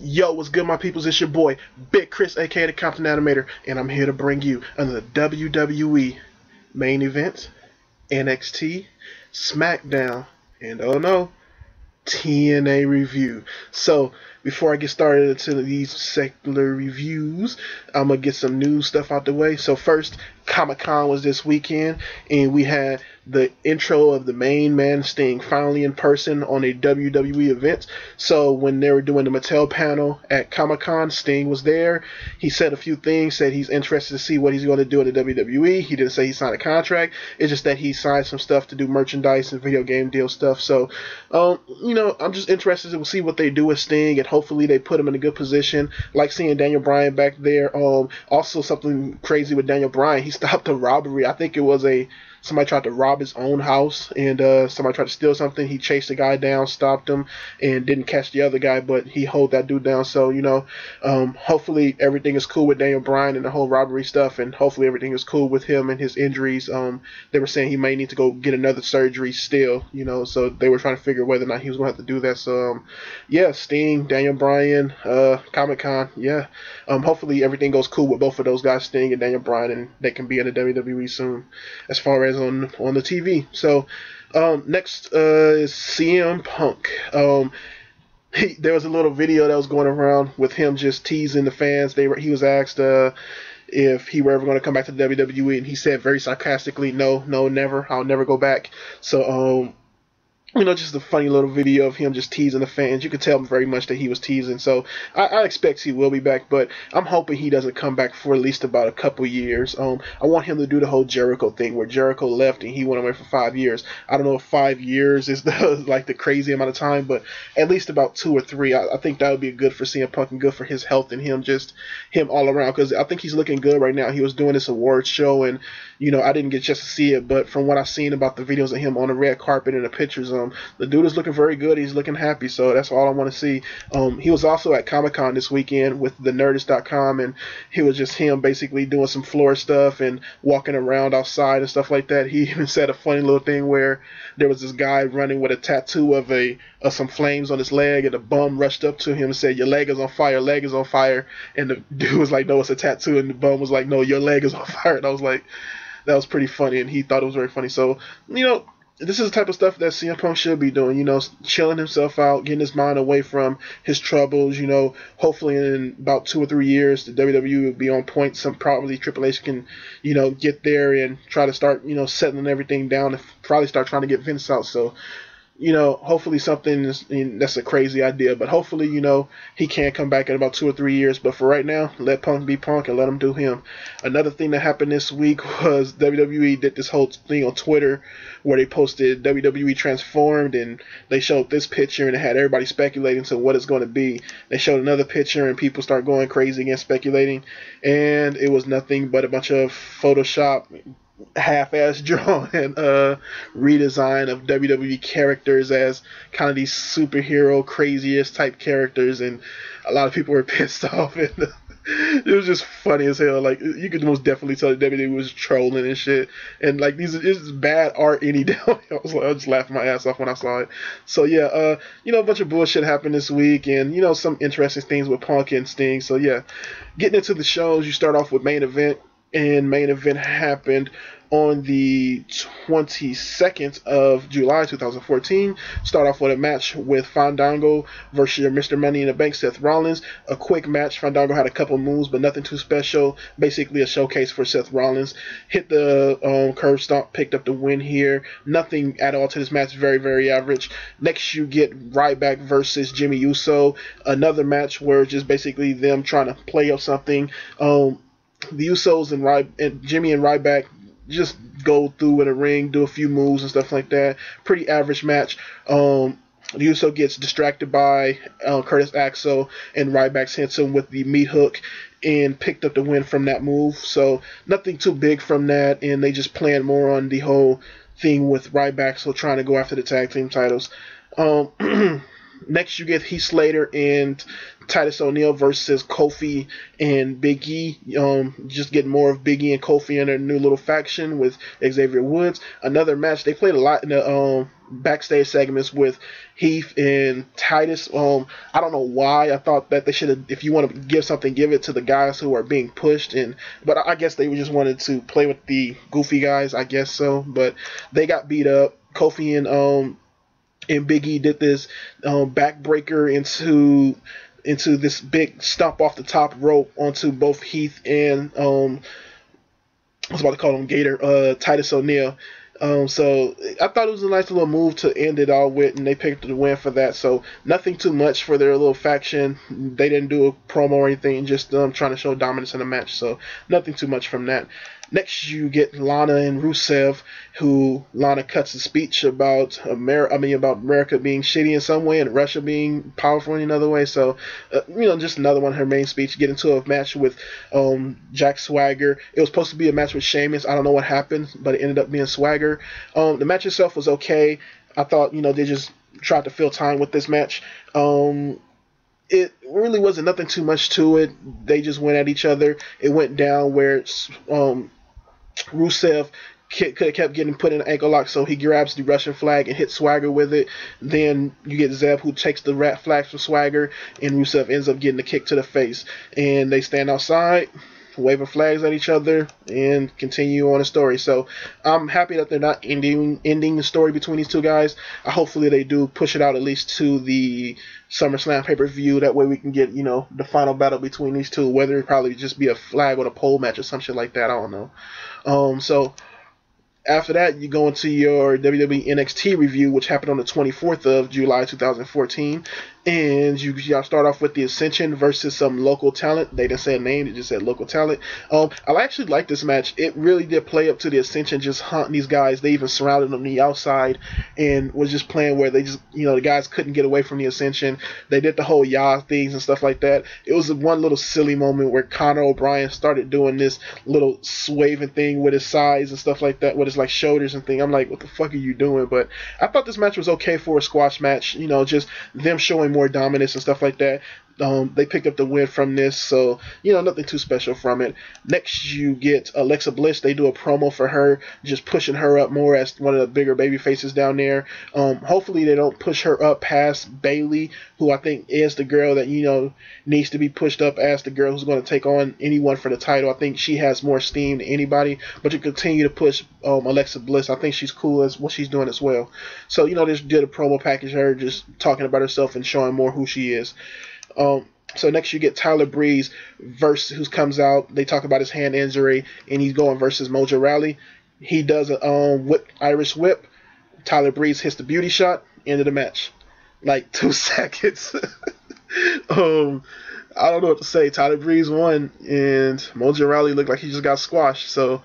Yo, what's good, my peoples? It's your boy, Big Chris, aka the Compton Animator, and I'm here to bring you another WWE main event, NXT, SmackDown, and oh no, TNA review. So, before I get started into these secular reviews, I'm going to get some news stuff out the way. So, first, Comic-Con was this weekend, and we had the intro of the main man Sting finally in person on a WWE event. So when they were doing the Mattel panel at Comic-Con, Sting was there. He said a few things, said he's interested to see what he's going to do in the WWE. He didn't say he signed a contract. It's just that he signed some stuff to do merchandise and video game deal stuff. So, I'm just interested to see what they do with Sting, and hopefully they put him in a good position. Like seeing Daniel Bryan back there. Also something crazy with Daniel Bryan. He stopped a robbery. I think it was somebody tried to rob his own house, and somebody tried to steal something. He chased the guy down, stopped him, and didn't catch the other guy, but he held that dude down. So, hopefully everything is cool with Daniel Bryan and the whole robbery stuff, and hopefully everything is cool with him and his injuries. They were saying he may need to go get another surgery still, so they were trying to figure whether or not he was going to have to do that. So, Sting, Daniel Bryan, Comic-Con, hopefully everything goes cool with both of those guys, Sting and Daniel Bryan, and they can be in the WWE soon, as far as on the TV. So next is CM Punk. There was a little video that was going around with him just teasing the fans. He was asked if he were ever going to come back to the WWE, and he said very sarcastically, no, never. I'll never go back. So just a funny little video of him just teasing the fans. You could tell very much that he was teasing. So I expect he will be back, but I'm hoping he doesn't come back for at least about a couple years. I want him to do the whole Jericho thing, where Jericho left and he went away for 5 years. I don't know if 5 years is the crazy amount of time, but at least about 2 or 3. I think that would be good for CM Punk and good for his health and him all around, because I think he's looking good right now. He was doing this awards show, and I didn't get just to see it, but from what I've seen about the videos of him on the red carpet and the pictures, the dude is looking very good. He's looking happy, so that's all I want to see. He was also at Comic-Con this weekend with the Nerdist.com, and he was just him basically doing some floor stuff and walking around outside and stuff like that. He even said a funny little thing where there was this guy running with a tattoo of some flames on his leg, and the bum rushed up to him and said, "Your leg is on fire, leg is on fire." And the dude was like, "No, it's a tattoo." And the bum was like, "No, your leg is on fire." And I was like, that was pretty funny, and he thought it was very funny. So, this is the type of stuff that CM Punk should be doing, chilling himself out, getting his mind away from his troubles. Hopefully in about 2 or 3 years, the WWE will be on point. Probably Triple H can, get there and try to start, settling everything down, and probably start trying to get Vince out. So, hopefully something that's a crazy idea, but hopefully, he can come back in about 2 or 3 years. But for right now, let Punk be Punk and let him do him. Another thing that happened this week was WWE did this whole thing on Twitter where they posted WWE Transformed, and they showed this picture, and it had everybody speculating to what it's going to be. They showed another picture, and people start going crazy again speculating, and it was nothing but a bunch of Photoshop, half-ass drawn and redesign of WWE characters as kind of these superhero craziest type characters, and a lot of people were pissed off, and it was just funny as hell. Like, you could most definitely tell that WWE was trolling and shit, and like this is bad art any day. I was just laughing my ass off when I saw it. So a bunch of bullshit happened this week, and some interesting things with Punk and Sting. So getting into the shows, you start off with main event. And main event happened on the 22nd of July 2014. Start off with a match with Fandango versus Mr. Money in the Bank, Seth Rollins. A quick match. Fandango had a couple moves, but nothing too special. Basically a showcase for Seth Rollins. Hit the curb stomp, picked up the win here. Nothing at all to this match. Very, very average. Next, you get Ryback versus Jimmy Uso. Another match where just basically them trying to play up something. The Usos and Jimmy and Ryback just go through in a ring, do a few moves and stuff like that. Pretty average match. The Uso gets distracted by Curtis Axel, and Ryback hits him with the meat hook and picked up the win from that move. So nothing too big from that, and they just planned more on the whole thing with Ryback, so trying to go after the tag team titles. Next, you get Heath Slater and Titus O'Neil versus Kofi and Big E. Just getting more of Big E and Kofi in their new little faction with Xavier Woods. Another match. They played a lot in the backstage segments with Heath and Titus. I don't know why. I thought that they should have, if you want to give something, give it to the guys who are being pushed. But I guess they just wanted to play with the goofy guys. I guess so. But they got beat up. Kofi and Big E did this backbreaker into this big stomp off the top rope onto both Heath and I was about to call him Gator, Titus O'Neil. So I thought it was a nice little move to end it all with, and they picked up the win for that. So nothing too much for their little faction. They didn't do a promo or anything, just trying to show dominance in the match. So nothing too much from that. Next, you get Lana and Rusev, who Lana cuts a speech about America being shitty in some way and Russia being powerful in another way. So, just another one of her main speech. Get into a match with Jack Swagger. It was supposed to be a match with Sheamus. I don't know what happened, but it ended up being Swagger. The match itself was okay. I thought, they just tried to fill time with this match. It really wasn't nothing too much to it. They just went at each other. It went down where Rusev kept getting put in an ankle lock, so he grabs the Russian flag and hits Swagger with it. Then you get Zeb, who takes the rat flag from Swagger, and Rusev ends up getting a kick to the face. And they stand outside, waving flags at each other, and continue on the story. So I'm happy that they're not ending the story between these two guys. Hopefully they do push it out at least to the SummerSlam pay-per-view. That way we can get, the final battle between these two, whether it probably just be a flag or a pole match or some shit like that. I don't know. So after that, you go into your WWE NXT review, which happened on the 24th of July 2014. And you start off with the Ascension versus some local talent. They didn't say a name, they just said local talent. I actually like this match. It really did play up to the Ascension just hunting these guys. They even surrounded them on the outside and was just playing where they just, the guys couldn't get away from the Ascension. They did the whole yah things and stuff like that. It was one little silly moment where Conor O'Brien started doing this little swaving thing with his sides and stuff like that, with his shoulders and thing. I'm like, what the fuck are you doing? But I thought this match was okay for a squash match. Just them showing more dominance and stuff like that. They picked up the win from this, so nothing too special from it. Next, you get Alexa Bliss. They do a promo for her, just pushing her up more as one of the bigger baby faces down there. Hopefully they don't push her up past Bayley, who I think is the girl that needs to be pushed up as the girl who's going to take on anyone for the title. I think she has more steam than anybody, but you continue to push Alexa Bliss. I think she's cool as what she's doing as well. So they just did a promo package, her just talking about herself and showing more who she is. So next you get Tyler Breeze who comes out. They talk about his hand injury, and he's going versus Mojo Rawley. He does a Irish whip. Tyler Breeze hits the beauty shot. End of the match. 2 seconds. I don't know what to say. Tyler Breeze won, and Mojo Rawley looked like he just got squashed. So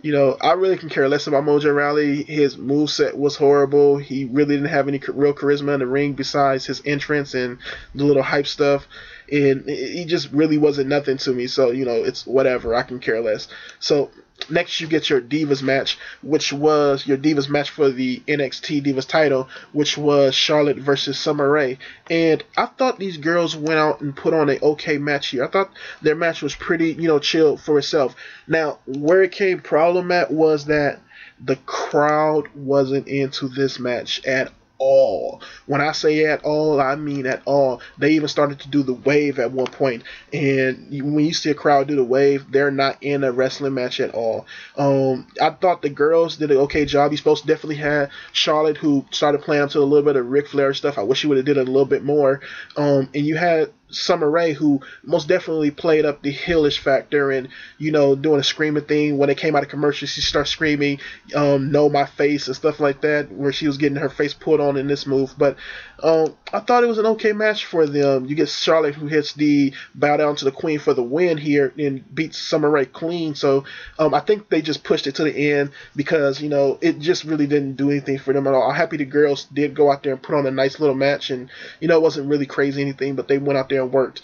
I really can care less about Mojo Rawley. His moveset was horrible. He really didn't have any real charisma in the ring besides his entrance and the little hype stuff. And he just really wasn't nothing to me. So, it's whatever. I can care less. So, next you get your Divas match, which was your Divas match for the NXT Divas title, which was Charlotte versus Summer Rae. And I thought these girls went out and put on an okay match here. I thought their match was pretty, chill for itself. Now, where it came problem at was that the crowd wasn't into this match at all. When I say at all, I mean at all. They even started to do the wave at one point, and when you see a crowd do the wave, they're not in a wrestling match at all. I thought the girls did an okay job. You supposed to definitely have Charlotte, who started playing up to a little bit of Ric Flair stuff. I wish she would have did it a little bit more. And you had Summer Rae, who most definitely played up the heelish factor and, doing a screaming thing. When it came out of commercials, she started screaming, know my face and stuff like that, where she was getting her face put on in this move. But I thought it was an okay match for them. You get Charlotte, who hits the bow down to the queen for the win here and beats Summer Rae clean. So I think they just pushed it to the end because, it just really didn't do anything for them at all. I'm happy the girls did go out there and put on a nice little match, and, it wasn't really crazy anything, but they went out there and worked.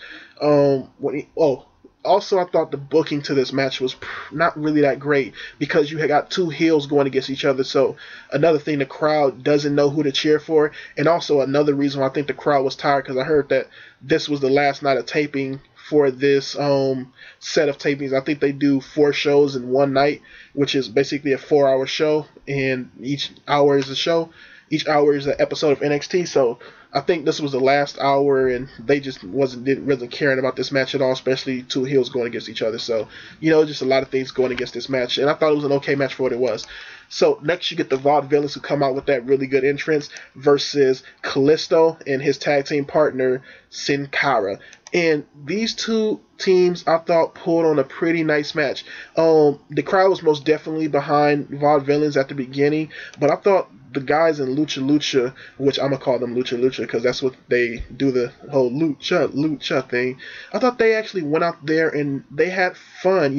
Also, I thought the booking to this match was not really that great because you had got two heels going against each other. So another thing, the crowd doesn't know who to cheer for. And also another reason why I think the crowd was tired, because I heard that this was the last night of taping for this set of tapings. I think they do 4 shows in one night, which is basically a 4-hour show, and each hour is a show. each hour is an episode of NXT. So I think this was the last hour, and they just didn't really caring about this match at all, especially two heels going against each other. So just a lot of things going against this match, and I thought it was an okay match for what it was. So next you get the Vaudevillains, who come out with that really good entrance versus Kalisto and his tag team partner Sin Cara. And these two teams, I thought, pulled on a pretty nice match. The crowd was most definitely behind Vaudevillains at the beginning, but I thought the guys in Lucha, which I'm going to call them Lucha because that's what they do, the whole Lucha thing. I thought they actually went out there and they had fun.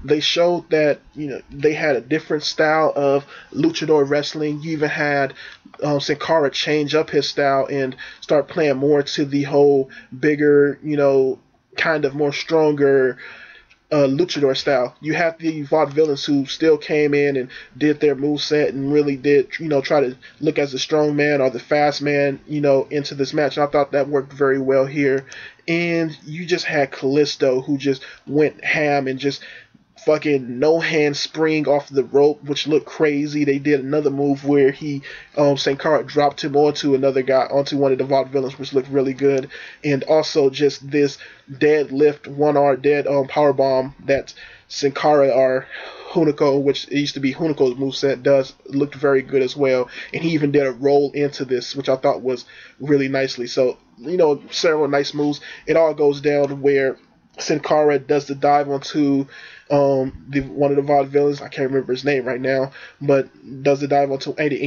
They showed that, they had a different style of luchador wrestling. You even had Sin Cara change up his style and start playing more to the whole bigger, kind of more stronger luchador style. You have the Vaudevillains who still came in and did their moveset and really did, try to look as the strong man or the fast man, into this match. And I thought that worked very well here. And you just had Kalisto, who just went ham and just fucking no hand spring off the rope, which looked crazy. They did another move where he Sin Cara dropped him onto another guy, onto one of the Vaudevillains, which looked really good. And also just this deadlift, one arm dead power bomb that Sin Cara or Hunico, which it used to be Hunico's moveset, looked very good as well. And he even did a roll into this, which I thought was really nicely. So, several nice moves. It all goes down to where Sin Cara does the dive onto one of the Vaudevillains. I can't remember his name right now, but does the dive onto Aiden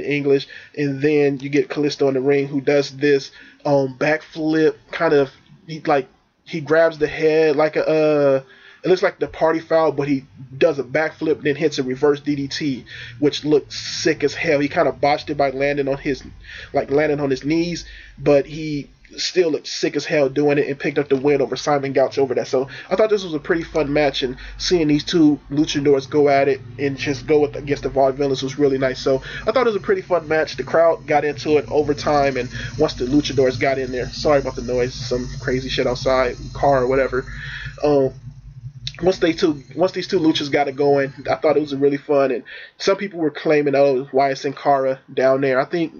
English, and then you get Kalisto in the ring, who does this backflip, kind of he grabs the head like it looks like the party foul, but he does a backflip, then hits a reverse DDT, which looked sick as hell. He kind of botched it by landing on his knees, but he still looked sick as hell doing it and picked up the win over Simon Gouch over that. So I thought this was a pretty fun match, and seeing these two luchadors go at it and just go against the Vaudevillains was really nice. So I thought it was a pretty fun match. The crowd got into it over time, and once the luchadors got in there, sorry about the noise, some crazy shit outside, car or whatever. Once these two luchas got it going, I thought it was really fun. And some people were claiming, why is Sin Cara down there? I think,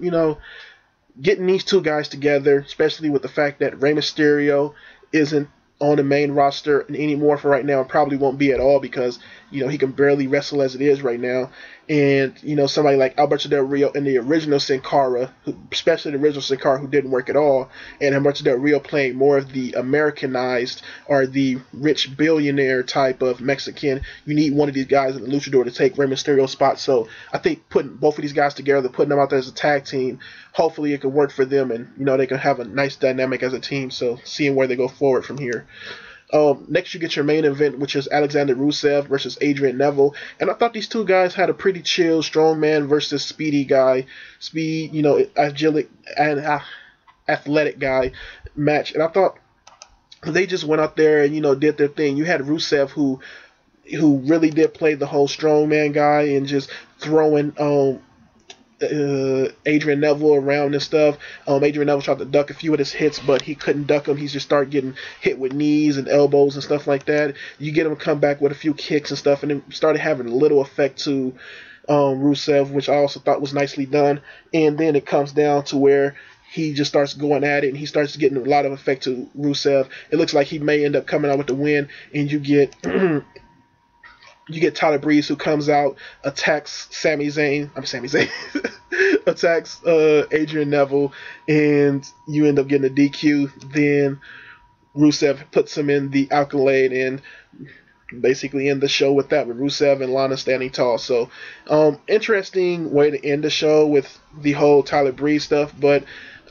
getting these two guys together, especially with the fact that Rey Mysterio isn't on the main roster anymore for right now, and probably won't be at all because, he can barely wrestle as it is right now. And, somebody like Alberto Del Rio and the original Sin Cara, especially the original Sin Cara, who didn't work at all, and Alberto Del Rio playing more of the Americanized or the rich billionaire type of Mexican. You need one of these guys in the luchador to take Rey Mysterio's spot. So I think putting both of these guys together, putting them out there as a tag team, hopefully it can work for them, and, they can have a nice dynamic as a team. So seeing where they go forward from here. Next, you get your main event, which is Alexander Rusev versus Adrian Neville. And I thought these two guys had a pretty chill, strong man versus speedy guy, agilic and athletic guy match. And I thought they just went out there and, did their thing. You had Rusev who really did play the whole strong man guy and just throwing Adrian Neville around and stuff. Adrian Neville tried to duck a few of his hits, but he couldn't duck them. He just started getting hit with knees and elbows and stuff like that. You get him to come back with a few kicks and stuff, and it started having a little effect to Rusev, which I also thought was nicely done. And then it comes down to where he just starts going at it, and he starts getting a lot of effect to Rusev. It looks like he may end up coming out with the win, and you get Tyler Breeze, who comes out, attacks Sami Zayn, attacks Adrian Neville, and you end up getting a DQ. Then Rusev puts him in the accolade and basically end the show with that, with Rusev and Lana standing tall. So interesting way to end the show with the whole Tyler Breeze stuff, but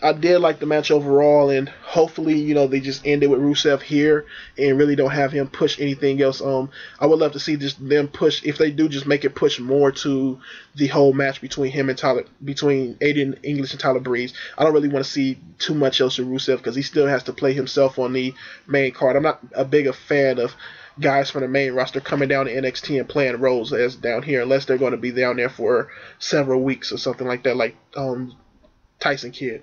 I did like the match overall, and hopefully, they just end it with Rusev here and really don't have him push anything else. I would love to see just them push, if they do, just make it push more to the whole match between between Aiden English and Tyler Breeze. I don't really want to see too much else of Rusev because he still has to play himself on the main card. I'm not a big fan of guys from the main roster coming down to NXT and playing roles as down here, unless they're going to be down there for several weeks or something like that, like Tyson Kidd.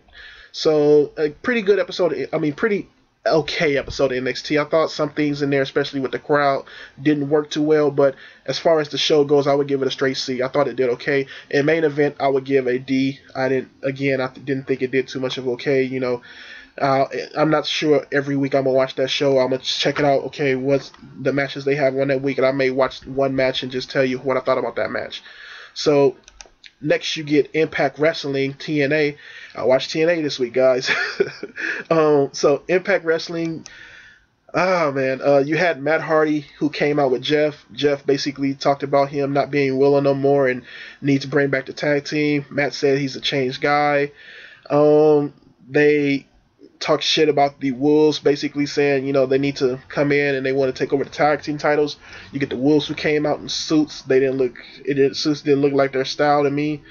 So a pretty good episode. Pretty okay episode of NXT. I thought some things in there, especially with the crowd, didn't work too well. But as far as the show goes, I would give it a straight C. I thought it did okay. In main event, I would give a D. I didn't think it did too much of okay. I'm not sure every week I'm gonna watch that show. I'm gonna check it out. Okay, what's the matches they have on that week, and I may watch one match and just tell you what I thought about that match. So next you get Impact Wrestling, TNA. I watched TNA this week, guys. So Impact Wrestling. Oh man, you had Matt Hardy who came out with Jeff. Jeff basically talked about him not being willing no more and needs to bring back the tag team. Matt said he's a changed guy. They talk shit about the Wolves, basically saying, they need to come in and they want to take over the tag team titles. You get the Wolves who came out in suits. Suits didn't look like their style to me.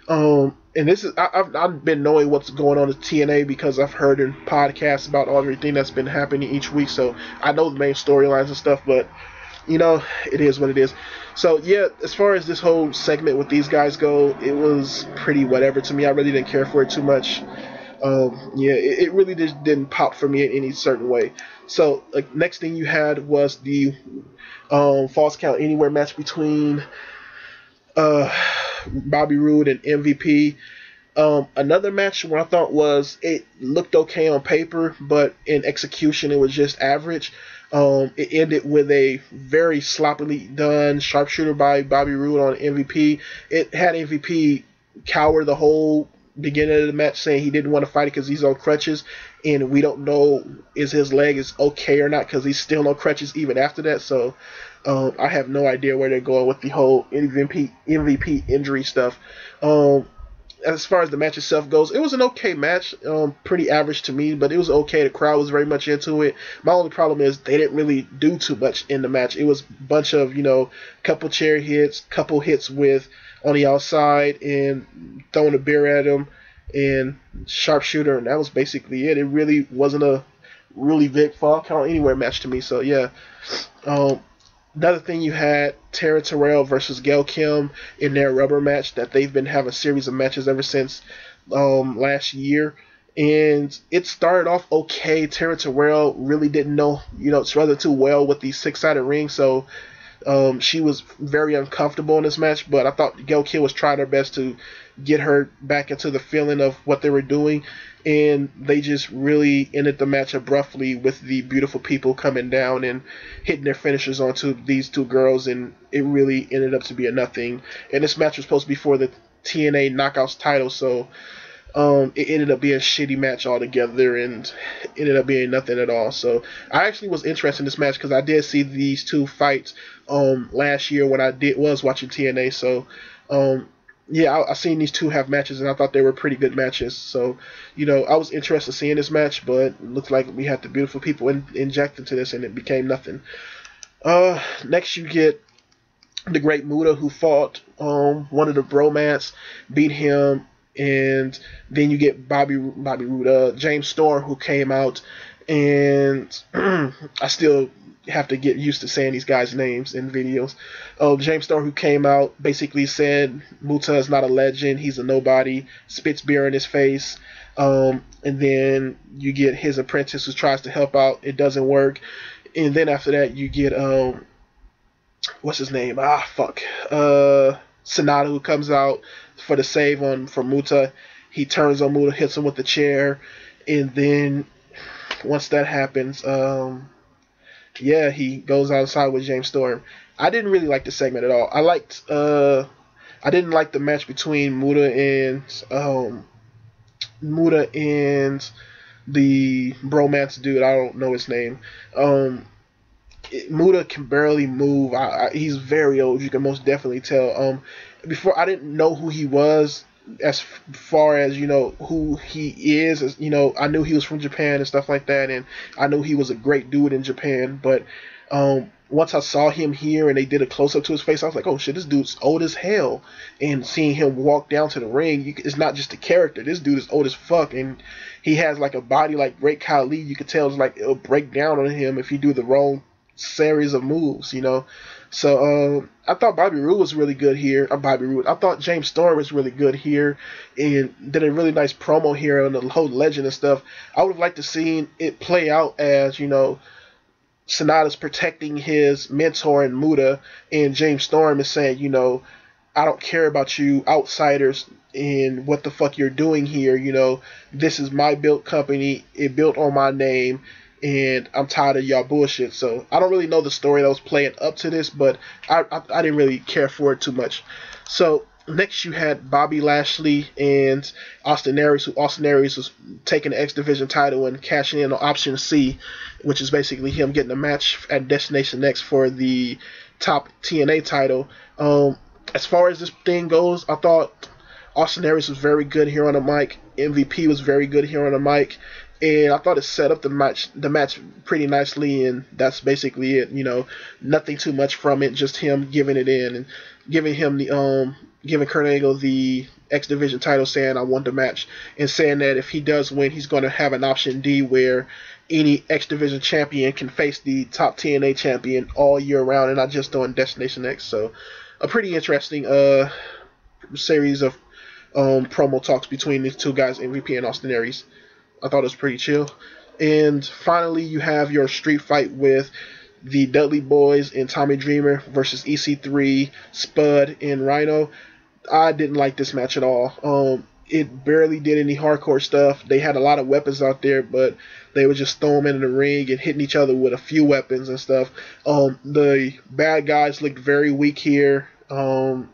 And this is I've been knowing what's going on with TNA because I've heard in podcasts about everything that's been happening each week. So I know the main storylines and stuff, but it is what it is. So yeah, as far as this whole segment with these guys go, it was pretty whatever to me. I really didn't care for it too much. It really just didn't pop for me in any certain way. So next thing you had was the Falls Count Anywhere match between Bobby Roode and MVP. Another match where I thought it looked okay on paper, but in execution it was just average. It ended with a very sloppily done sharpshooter by Bobby Roode on MVP. It had MVP cower the whole beginning of the match, saying he didn't want to fight it because he's on crutches, and we don't know is his leg is okay or not because he's still on crutches even after that. So I have no idea where they're going with the whole MVP injury stuff. As far as the match itself goes, it was an okay match, pretty average to me, but it was okay. The crowd was very much into it. My only problem is they didn't really do too much in the match. It was a bunch of, couple chair hits, couple hits with on the outside and throwing a beer at him and sharpshooter, and that was basically it. It really wasn't a really big Fall Count Anywhere match to me. So yeah. Another thing, you had Tara Terrell versus Gail Kim in their rubber match that they've been having a series of matches ever since last year. And it started off okay. Tara Terrell really didn't know, rather too well with the six-sided ring, so she was very uncomfortable in this match. But I thought Gail Kim was trying her best to get her back into the feeling of what they were doing, and they just really ended the match abruptly with the beautiful people coming down and hitting their finishers onto these two girls, and it really ended up to be a nothing. And this match was supposed to be for the TNA Knockouts title, so it ended up being a shitty match altogether and ended up being nothing at all. So I actually was interested in this match because I did see these two fights last year when I was watching TNA. So I seen these two have matches and I thought they were pretty good matches. So I was interested in seeing this match, but it looked like we had the beautiful people inject into this and it became nothing. Next you get the Great Muta, who fought one of the Bromats, beat him. And then you get Bobby Roode, James Storm, who came out, and I still have to get used to saying these guys' names in videos. James Storm, who came out, basically said Muta is not a legend, he's a nobody, spits beer in his face. And then you get his apprentice who tries to help out, it doesn't work. And then after that you get what's his name? Sonata, who comes out for the save from Muta. He turns on Muta, hits him with the chair, and then once that happens, he goes outside with James Storm. I didn't really like the segment at all. I didn't like the match between Muta and the bromance dude. I don't know his name. Muta can barely move. He's very old. You can most definitely tell. Before, I didn't know who he was as far as who he is. I knew he was from Japan and stuff like that, and I knew he was a great dude in Japan. But once I saw him here and they did a close up to his face, I was like, oh shit, this dude's old as hell. And seeing him walk down to the ring, it's not just a character. This dude is old as fuck, and he has like a body like Great Khali. You could tell it's like it'll break down on him if you do the wrong series of moves. So I thought Bobby Roode was really good here. Bobby Roode. I thought James Storm was really good here, and did a really nice promo here on the whole legend and stuff. I would have liked to see it play out as Sonata's protecting his mentor and Muta, and James Storm is saying, I don't care about you outsiders and what the fuck you're doing here. This is my built company. It built on my name, and I'm tired of y'all bullshit. So I don't really know the story that was playing up to this, but I didn't really care for it too much. So next you had Bobby Lashley and Austin Aries, who Austin Aries was taking the X Division title and cashing in on Option C, which is basically him getting a match at Destination X for the top TNA title. As far as this thing goes, I thought Austin Aries was very good here on the mic. MVP was very good here on the mic, and I thought it set up the match pretty nicely. And that's basically it. Nothing too much from it, just him giving it in and giving him the giving Kurt Angle the X Division title, saying I won the match, and saying that if he does win, he's going to have an option D where any X Division champion can face the top TNA champion all year round, and not just on Destination X. So a pretty interesting series of promo talks between these two guys, MVP and Austin Aries. I thought it was pretty chill. And finally, you have your street fight with the Dudley Boys and Tommy Dreamer versus EC3, Spud, and Rhino. I didn't like this match at all. It barely did any hardcore stuff. They had a lot of weapons out there, but they would just throw them in the ring and hitting each other with a few weapons and stuff. The bad guys looked very weak here. And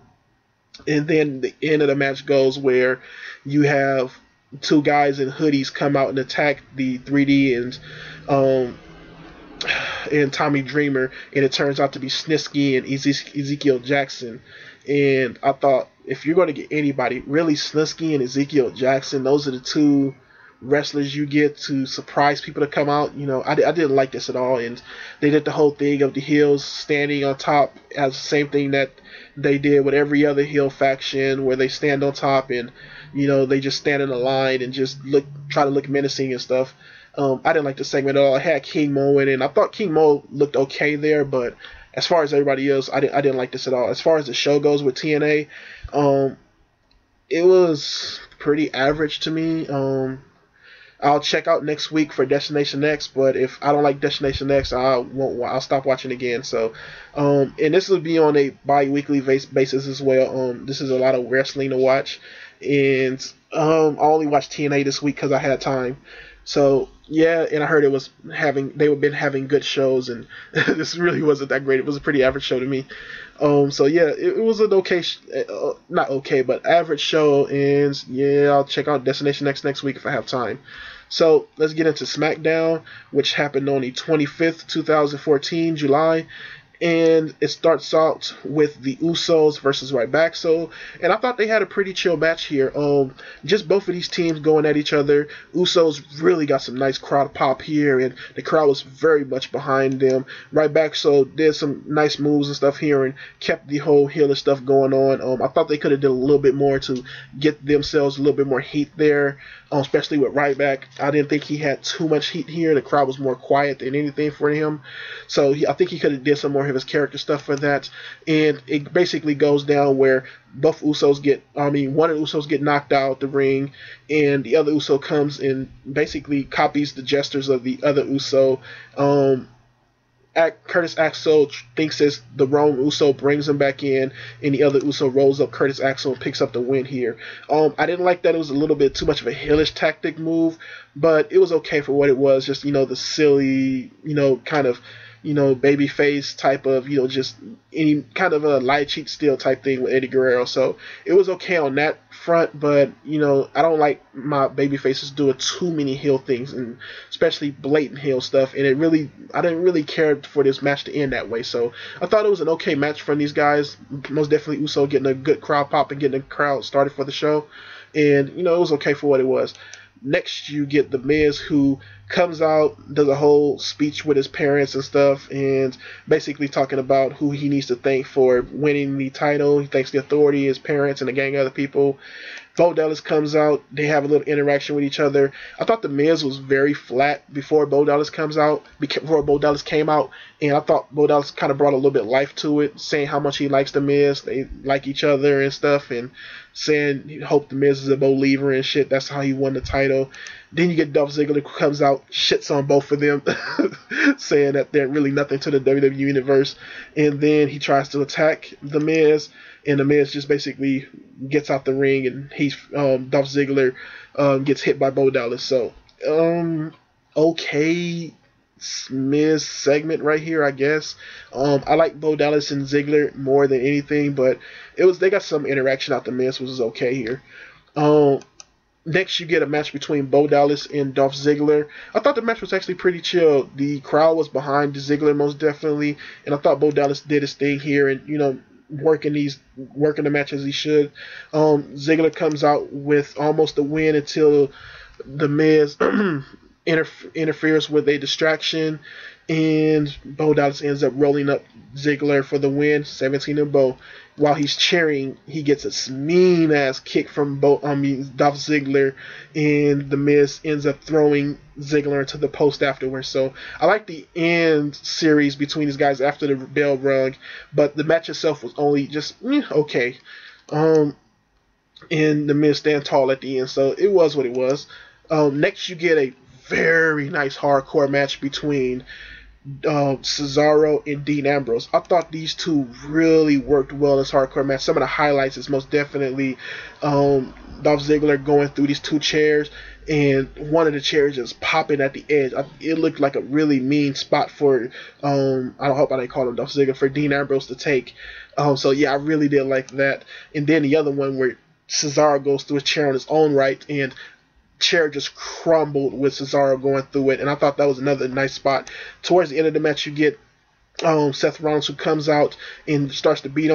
then the end of the match goes where you have two guys in hoodies come out and attack the 3D and Tommy Dreamer, and it turns out to be Snitsky and Ezekiel Jackson. And I thought, if you're going to get anybody, really Snitsky and Ezekiel Jackson, those are the two wrestlers you get to surprise people to come out. I didn't like this at all, and they did the whole thing of the heels standing on top as the same thing that they did with every other heel faction, where they stand on top and they just stand in a line and just try to look menacing and stuff. I didn't like the segment at all. I had King Mo in it, and I thought King Mo looked okay there, but as far as everybody else, I didn't like this at all. As far as the show goes with TNA, it was pretty average to me. I'll check out next week for Destination X, but if I don't like Destination X, I'll stop watching again. So, and this will be on a bi-weekly basis as well. This is a lot of wrestling to watch, and I only watched TNA this week because I had time. So yeah, and I heard they've been having good shows, and this really wasn't that great. It was a pretty average show to me. So yeah, it was an okay, not okay, but average show, and yeah, I'll check out Destination X next week if I have time. So let's get into SmackDown, which happened on the 25th, 2014, July. And it starts out with the Usos versus Ryback. And I thought they had a pretty chill match here. Just both of these teams going at each other. Usos really got some nice crowd pop here, and the crowd was very much behind them. Ryback did some nice moves and stuff here and kept the whole healer stuff going on. I thought they could have did a little bit more to get themselves a little bit more heat there, especially with Ryback. I didn't think he had too much heat here. The crowd was more quiet than anything for him. So I think he could have did some more of his character stuff for that. And it basically goes down where one of the Usos get knocked out the ring, and the other Uso comes and basically copies the gestures of the other Uso. Curtis Axel thinks it's the wrong Uso, brings him back in, and the other Uso rolls up Curtis Axel and picks up the win here. I didn't like that. It was a little bit too much of a heelish tactic move, but it was okay for what it was. Just, the silly, kind of, babyface type of, just any kind of a lie, cheat, steal type thing with Eddie Guerrero. So it was okay on that front, but, I don't like my babyfaces doing too many heel things, and especially blatant heel stuff. And I didn't really care for this match to end that way. So I thought it was an okay match from these guys. Most definitely Uso getting a good crowd pop and getting the crowd started for the show. And, it was okay for what it was. Next, you get The Miz, who comes out, does a whole speech with his parents and stuff, and basically talking about who he needs to thank for winning the title. He thanks the Authority, his parents, and a gang of other people. Bo Dallas comes out. They have a little interaction with each other. I thought the Miz was very flat before Bo Dallas came out, and I thought Bo Dallas kind of brought a little bit of life to it, saying how much he likes the Miz. They like each other and stuff, and saying he hoped the Miz is a believer and shit. That's how he won the title. Then you get Dolph Ziggler who comes out, shits on both of them, saying that they're really nothing to the WWE universe. And then he tries to attack the Miz, and the Miz just basically gets out the ring, and Dolph Ziggler gets hit by Bo Dallas. So, okay, Miz segment right here, I guess. I like Bo Dallas and Ziggler more than anything, but they got some interaction out the Miz, which is okay here. Next, you get a match between Bo Dallas and Dolph Ziggler. I thought the match was actually pretty chill. The crowd was behind Ziggler most definitely, and I thought Bo Dallas did his thing here, and working the match as he should. Ziggler comes out with almost a win until the Miz interferes with a distraction, and Bo Dallas ends up rolling up Ziggler for the win, 17-0. While he's cheering, he gets a mean ass kick from Dolph Ziggler, and the Miz ends up throwing Ziggler into the post afterwards. So I like the end series between these guys after the bell rung, but the match itself was only just okay. And the Miz stand tall at the end, so it was what it was. Next, you get a very nice hardcore match between Cesaro and Dean Ambrose. I thought these two really worked well in this hardcore match. Some of the highlights is most definitely Dolph Ziggler going through these two chairs, and one of the chairs just popping at the edge. It looked like a really mean spot for I hope I didn't call him Dolph Ziggler, for Dean Ambrose to take. So yeah, I really did like that. And then the other one where Cesaro goes through a chair on his own right, and chair just crumbled with Cesaro going through it, and I thought that was another nice spot. Towards the end of the match, you get Seth Rollins, who comes out and starts to beat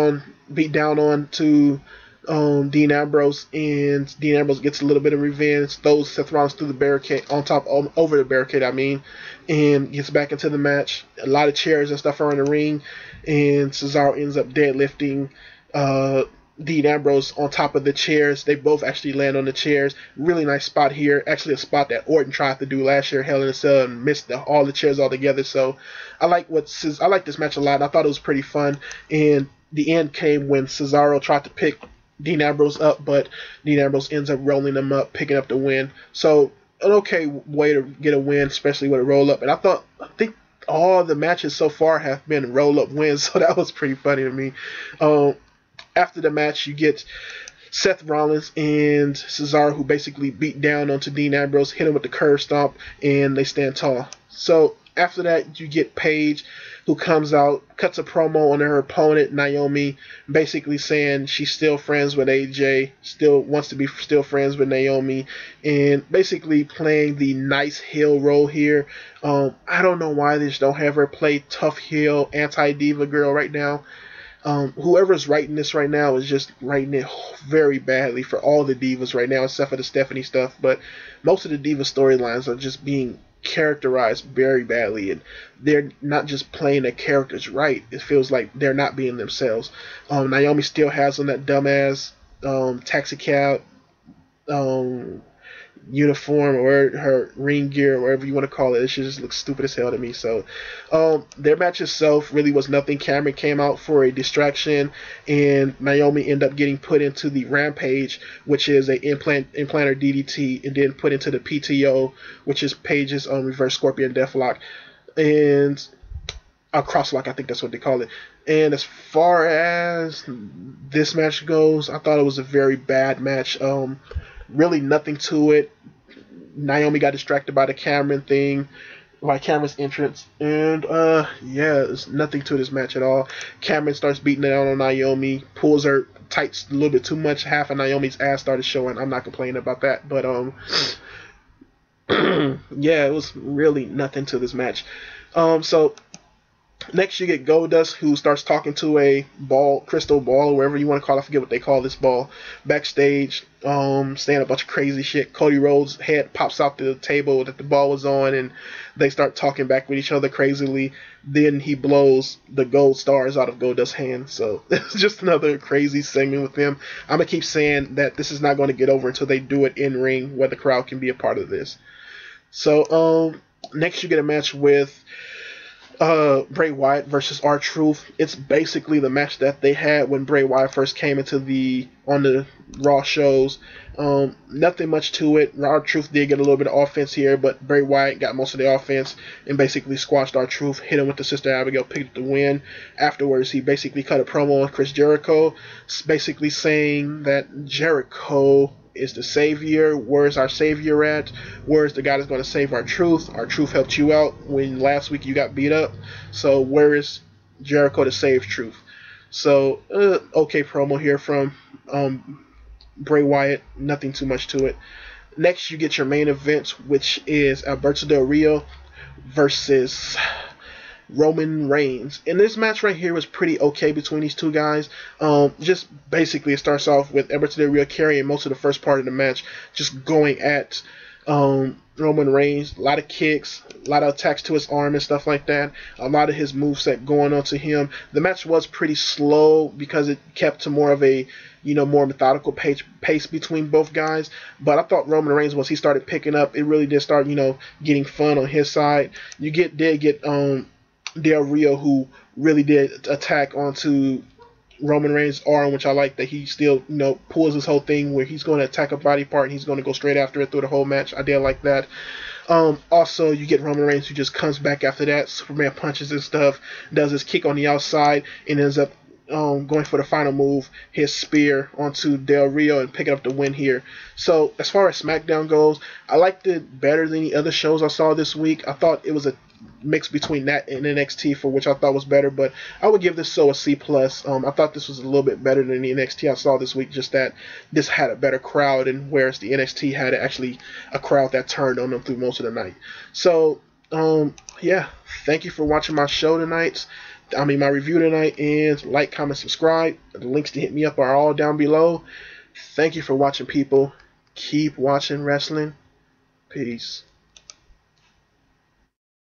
down on to Dean Ambrose, and Dean Ambrose gets a little bit of revenge, throws Seth Rollins through the barricade, over the barricade, and gets back into the match. A lot of chairs and stuff are in the ring, and Cesaro ends up deadlifting Dean Ambrose on top of the chairs. They both actually land on the chairs. Really nice spot here. Actually a spot that Orton tried to do last year, Hell in a Cell, and missed all the chairs altogether. So I like this match a lot. I thought it was pretty fun. And the end came when Cesaro tried to pick Dean Ambrose up, but Dean Ambrose ends up rolling him up, picking up the win. So an okay way to get a win, especially with a roll up. And I think all the matches so far have been roll up wins, so that was pretty funny to me. After the match, you get Seth Rollins and Cesaro, who basically beat down onto Dean Ambrose, hit him with the curve stomp, and they stand tall. So after that, you get Paige, who comes out, cuts a promo on her opponent, Naomi, basically saying she's still friends with AJ, still wants to be friends with Naomi, and basically playing the nice heel role here. I don't know why they just don't have her play tough heel, anti-diva girl right now. Whoever's writing this right now is just writing it very badly for all the divas right now, except for the Stephanie stuff. But most of the diva storylines are just being characterized very badly, and they're not just playing their characters right. It feels like they're not being themselves. Naomi still has on that dumbass taxi cab uniform, or her ring gear, or whatever you want to call it. It should just look stupid as hell to me. So their match itself really was nothing. Cameron came out for a distraction, and Naomi ended up getting put into the Rampage, which is a implanter DDT, and then put into the PTO, which is Paige's reverse Scorpion Deathlock, and a crosslock, I think that's what they call it. And as far as this match goes, I thought it was a very bad match. Really nothing to it. Naomi got distracted by the Cameron thing, by Cameron's entrance, and there's nothing to this match at all. Cameron starts beating down on Naomi, pulls her tight a little bit too much. Half of Naomi's ass started showing. I'm not complaining about that, but it was really nothing to this match. So Next, you get Goldust, who starts talking to a ball, crystal ball, or whatever you want to call it. I forget what they call this ball. Backstage, saying a bunch of crazy shit. Cody Rhodes' head pops out the table that the ball was on, and they start talking back with each other crazily. Then he blows the gold stars out of Goldust's hand. So it's just another crazy segment with them. I'm gonna keep saying that this is not going to get over until they do it in ring, where the crowd can be a part of this. So next you get a match with Bray Wyatt versus R-Truth. It's basically the match that they had when Bray Wyatt first came into on the Raw shows. Nothing much to it. R-Truth did get a little bit of offense here, but Bray Wyatt got most of the offense and basically squashed R-Truth, hit him with the Sister Abigail, picked up the win. Afterwards, he basically cut a promo on Chris Jericho, basically saying that Jericho is the savior. Where's our savior at? Where's the guy that's going to save our truth? Our truth helped you out when last week you got beat up. So where is Jericho to save truth? So okay promo here from Bray Wyatt. Nothing too much to it. Next you get your main event, which is Alberto Del Rio versus Roman Reigns. And this match right here was pretty okay between these two guys. Just basically it starts off with Alberto Del Rio carrying most of the first part of the match, just going at Roman Reigns. A lot of kicks, a lot of attacks to his arm and stuff like that. A lot of his moveset going on to him. The match was pretty slow because it kept to more of a more methodical pace between both guys. But I thought Roman Reigns, once he started picking up, it really did start getting fun on his side. You did get Del Rio, who really did attack onto Roman Reigns' arm, which I like that he still, pulls this whole thing where he's going to attack a body part and he's going to go straight after it through the whole match. I did like that. Also, you get Roman Reigns, who just comes back after that, Superman punches and stuff, does his kick on the outside, and ends up going for the final move, his spear onto Del Rio and picking up the win here. So as far as SmackDown goes, I liked it better than the other shows I saw this week. I thought it was a mix between that and NXT, for which I thought was better, but I would give this show a C+. I thought this was a little bit better than the NXT I saw this week, just that this had a better crowd, and whereas the NXT had actually a crowd that turned on them through most of the night. So yeah, thank you for watching my show tonight. My review tonight, and like, comment, subscribe. The links to hit me up are all down below. Thank you for watching, people. Keep watching wrestling. Peace.